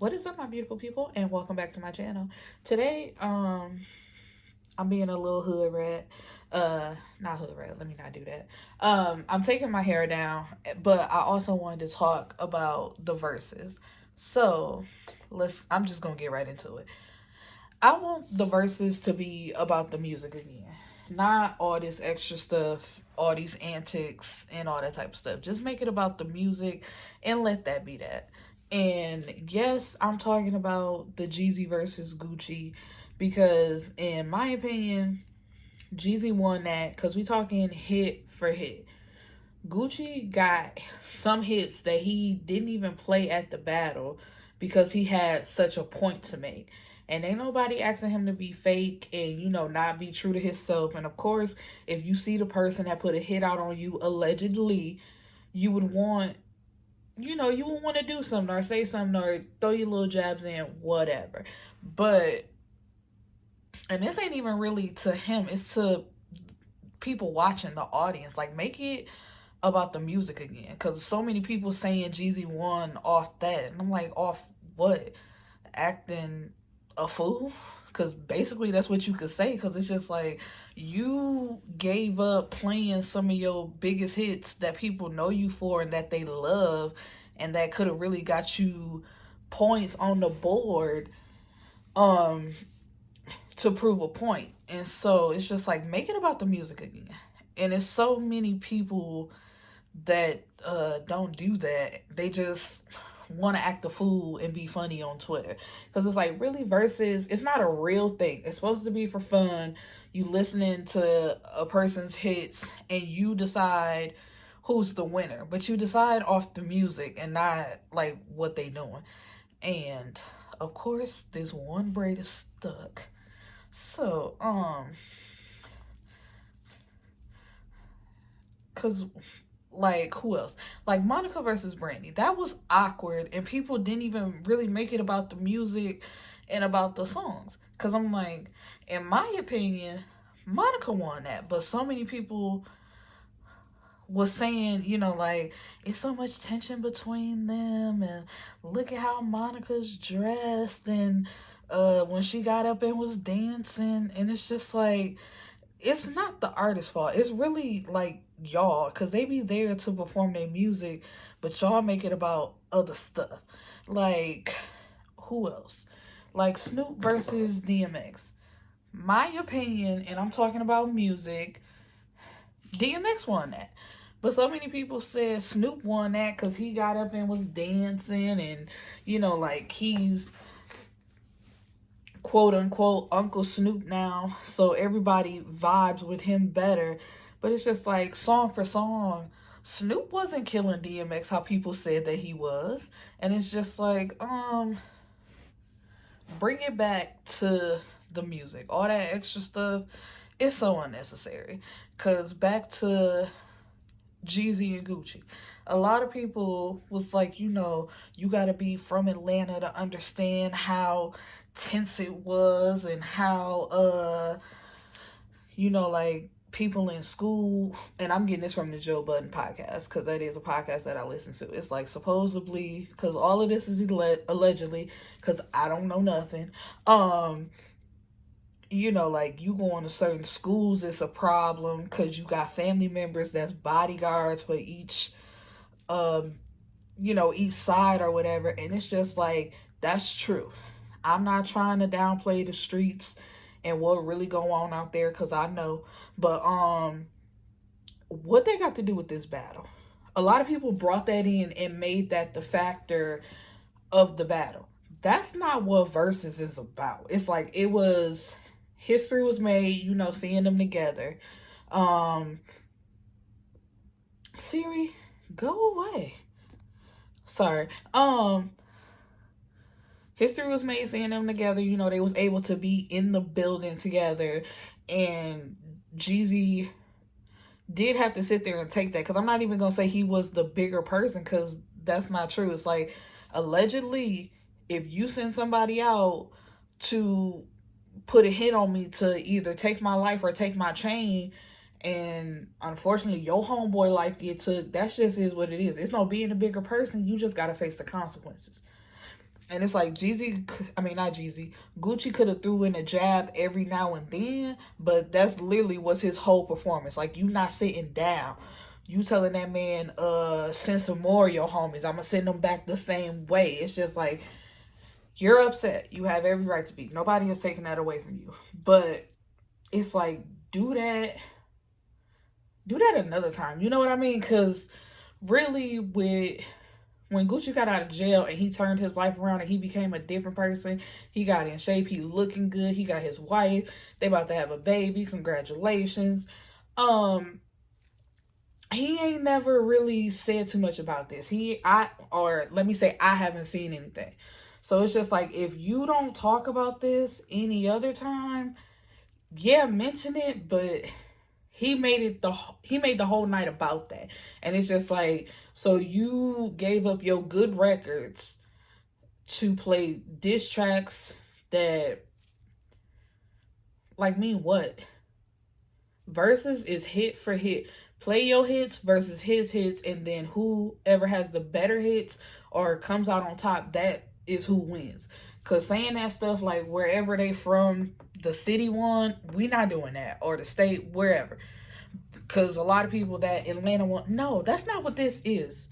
What is up, my beautiful people, and welcome back to my channel. Today, I'm being a little hood rat. Not hood rat, let me not do that. I'm taking my hair down, but I also wanted to talk about the verses. So, I'm just gonna get right into it. I want the verses to be about the music again. Not all this extra stuff, all these antics, and all that type of stuff. Just make it about the music and let that be that. And yes, I'm talking about the Jeezy versus Gucci because, in my opinion, Jeezy won that because we talking hit for hit. Gucci got some hits that he didn't even play at the battle because he had such a point to make. And ain't nobody asking him to be fake and, not be true to himself. And of course, if you see the person that put a hit out on you allegedly, you would want, you would want to do something or say something or throw your little jabs in, whatever. But, and this ain't even really to him, it's to people watching, the audience. Like, make it about the music again, because so many people saying Jeezy won off that, and I'm like, off what? Acting a fool? Because basically that's what you could say, because it's just like you gave up playing some of your biggest hits that people know you for and that they love and that could have really got you points on the board to prove a point. And so it's just like, make it about the music again. And it's so many people that don't do that. They just want to act a fool and be funny on Twitter, because it's like, really, versus, it's not a real thing. It's supposed to be for fun. You listening to a person's hits and you decide who's the winner, but you decide off the music and not like what they doing. And of course this one braid is stuck. So cause like, who else? Like Monica versus Brandy. That was awkward, and people didn't even really make it about the music and about the songs. Cause I'm like, in my opinion, Monica won that, but so many people was saying, like, it's so much tension between them, and look at how Monica's dressed, and when she got up and was dancing, and it's just like, it's not the artist's fault. It's really like y'all, because they be there to perform their music, but y'all make it about other stuff. Like, who else? Like Snoop versus DMX. My opinion, and I'm talking about music, DMX won that. But so many people said Snoop won that because he got up and was dancing, and, like, he's quote unquote Uncle Snoop now, so everybody vibes with him better. But it's just like, song for song, Snoop wasn't killing DMX how people said that he was. And it's just like, bring it back to the music. All that extra stuff is so unnecessary. Cause back to Jeezy and Gucci, a lot of people was like, you gotta be from Atlanta to understand how tense it was, and how like, people in school, and I'm getting this from the Joe Budden podcast, because that is a podcast that I listen to. It's like, supposedly, because all of this is allegedly, because I don't know nothing, like, you going to certain schools, it's a problem because you got family members that's bodyguards for each each side or whatever. And it's just like, that's true. I'm not trying to downplay the streets and what really go on out there, because I know. But what they got to do with this battle? A lot of people brought that in and made that the factor of the battle. That's not what Verzuz is about. It's like, it was, history was made, seeing them together. Siri, go away. Sorry. History was made seeing them together. They was able to be in the building together, and Jeezy did have to sit there and take that, because I'm not even gonna say he was the bigger person, because that's not true. It's like, allegedly, if you send somebody out to put a hit on me to either take my life or take my chain, and unfortunately your homeboy life get took, that just is what it is. It's no being a bigger person. You just gotta face the consequences. And it's like Jeezy, I mean, not Jeezy, Gucci could have threw in a jab every now and then, but that's literally was his whole performance. Like, you not sitting down. You telling that man, send some more of your homies. I'm gonna send them back the same way. It's just like, you're upset. You have every right to be. Nobody is taking that away from you. But it's like, do that another time. You know what I mean? Because really, when Gucci got out of jail and he turned his life around and he became a different person, he got in shape, he looking good, he got his wife, they about to have a baby, congratulations. He ain't never really said too much about this. Or let me say, I haven't seen anything. So it's just like, if you don't talk about this any other time, yeah, mention it, but he made the whole night about that. And it's just like, so you gave up your good records to play diss tracks that, like, mean what? Verzuz is hit for hit. Play your hits versus his hits, and then whoever has the better hits or comes out on top, that is who wins. Because saying that stuff like wherever they from, the city won, we not doing that. Or the state, wherever. Because a lot of people that Atlanta want, no, that's not what this is.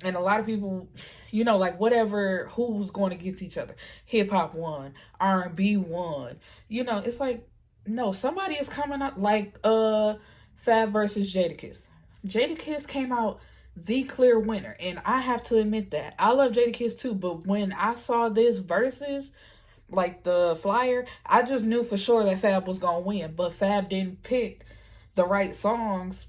And a lot of people, you know, like whatever, who's going against each other. Hip hop won, R&B won. You know, it's like, no, somebody is coming up like Fab versus Jadakiss. Jadakiss came out the clear winner, and I have to admit that. I love Jadakiss too, but when I saw this versus, like the flyer, I just knew for sure that Fab was gonna win, but Fab didn't pick the right songs,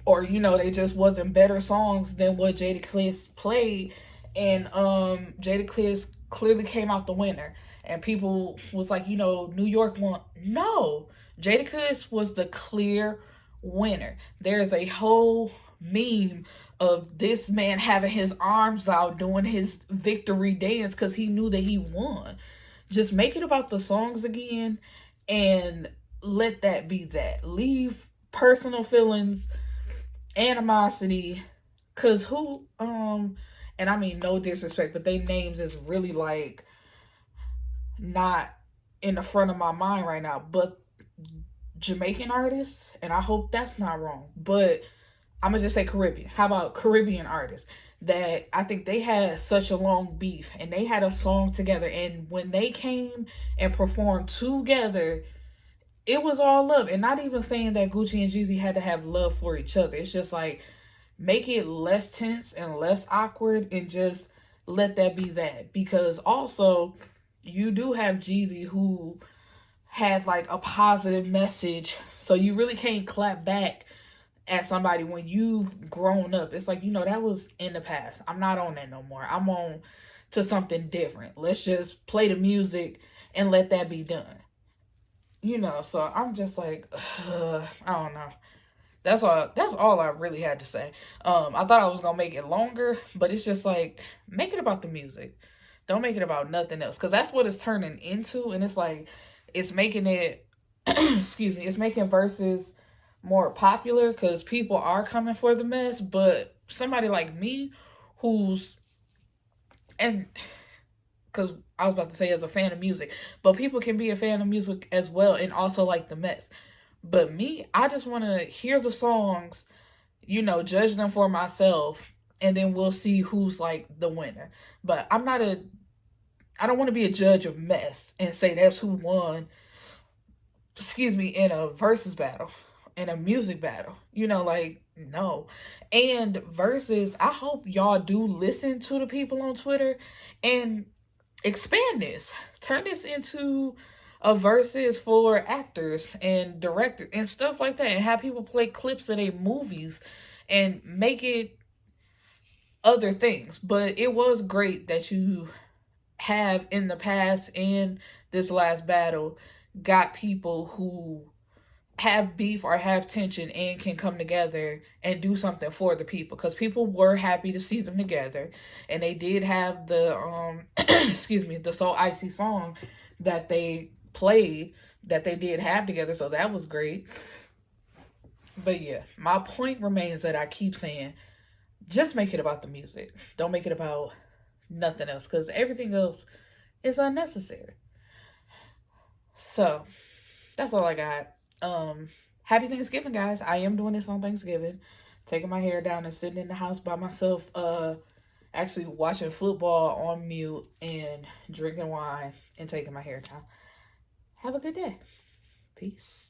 or you know, they just wasn't better songs than what Jadakiss played, and Jadakiss clearly came out the winner. And people was like, you know, New York won. No, Jadakiss was the clear winner. There's a whole meme of this man having his arms out doing his victory dance because he knew that he won. Just make it about the songs again and let that be that. Leave personal feelings, animosity, because and I mean no disrespect, but they names is really like not in the front of my mind right now, but Jamaican artists, and I hope that's not wrong, but I'm gonna just say Caribbean. How about Caribbean artists that I think they had such a long beef and they had a song together, and when they came and performed together, it was all love. And not even saying that Gucci and Jeezy had to have love for each other. It's just like, make it less tense and less awkward and just let that be that. Because also, you do have Jeezy who had like a positive message, so you really can't clap back at somebody when you've grown up. It's like, you know, that was in the past. I'm not on that no more. I'm on to something different. Let's just play the music and let that be done. You know, so I'm just like, I don't know. That's all I really had to say. I thought I was gonna make it longer, but it's just like, make it about the music. Don't make it about nothing else, because that's what it's turning into. And it's like, it's making it excuse me, it's making Verzuz more popular because people are coming for the mess. But somebody like me, who's, and because I was about to say as a fan of music, but people can be a fan of music as well and also like the mess. But me, I just want to hear the songs, you know, judge them for myself, and then we'll see who's like the winner. But I don't want to be a judge of mess and say that's who won, excuse me, in a versus battle, in a music battle. You know, like, no. And versus, I hope y'all do listen to the people on Twitter and expand this. Turn this into a versus for actors and directors and stuff like that, and have people play clips of their movies and make it other things. But it was great that you have in the past and this last battle got people who have beef or have tension and can come together and do something for the people, because people were happy to see them together. And they did have the excuse me, the So Icy song that they played that they did have together, so that was great. But yeah, my point remains that I keep saying, just make it about the music. Don't make it about nothing else, because everything else is unnecessary. So that's all I got. Happy Thanksgiving, guys. I am doing this on Thanksgiving. Taking my hair down and sitting in the house by myself, actually watching football on mute and drinking wine and taking my hair down. Have a good day. Peace.